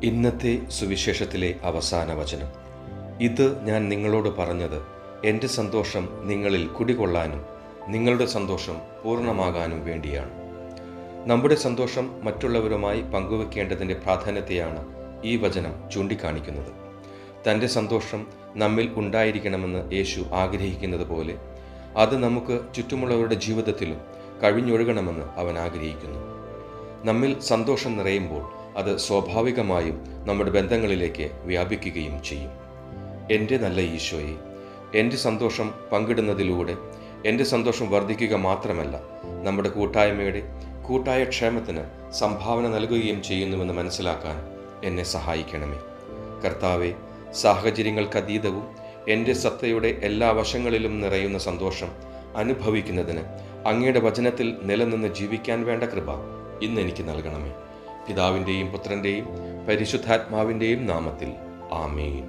ഇന്നത്തെ സുവിശേഷത്തിലെ അവസാന വചനം. ഇത് ഞാൻ നിങ്ങളോട് പറഞ്ഞത് എൻ്റെ സന്തോഷം നിങ്ങളിൽ കുടികൊള്ളാനും നിങ്ങളുടെ സന്തോഷം പൂർണ്ണമാകാനും വേണ്ടിയാണ്. നമ്മുടെ സന്തോഷം മറ്റുള്ളവരുമായി പങ്കുവെക്കേണ്ടതിൻ്റെ പ്രാധാന്യത്തെയാണ് ഈ വചനം ചൂണ്ടിക്കാണിക്കുന്നത്. തൻ്റെ സന്തോഷം നമ്മിൽ ഉണ്ടായിരിക്കണമെന്ന് യേശു ആഗ്രഹിക്കുന്നത് പോലെ അത് നമുക്ക് ചുറ്റുമുള്ളവരുടെ ജീവിതത്തിലും കഴിഞ്ഞൊഴുകണമെന്ന് അവൻ ആഗ്രഹിക്കുന്നു. നമ്മിൽ സന്തോഷം നിറയുമ്പോൾ അത് സ്വാഭാവികമായും നമ്മുടെ ബന്ധങ്ങളിലേക്ക് വ്യാപിക്കുകയും ചെയ്യും. എൻ്റെ നല്ല ഈശോയെ, എൻ്റെ സന്തോഷം പങ്കിടുന്നതിലൂടെ എൻ്റെ സന്തോഷം വർദ്ധിക്കുക മാത്രമല്ല, നമ്മുടെ കൂട്ടായ്മയുടെ കൂട്ടായ ക്ഷേമത്തിന് സംഭാവന നൽകുകയും ചെയ്യുന്നുവെന്ന് മനസ്സിലാക്കാൻ എന്നെ സഹായിക്കണമേ. കർത്താവെ, സാഹചര്യങ്ങൾക്കതീതവും എൻ്റെ സത്തയുടെ എല്ലാ വശങ്ങളിലും നിറയുന്ന സന്തോഷം അനുഭവിക്കുന്നതിന് അങ്ങയുടെ വചനത്തിൽ നിലനിന്ന് ജീവിക്കാൻ വേണ്ട കൃപ ഇന്ന് എനിക്ക് നൽകണമേ. പിതാവിൻ്റെയും പുത്രൻ്റെയും പരിശുദ്ധാത്മാവിൻ്റെയും നാമത്തിൽ ആമേൻ.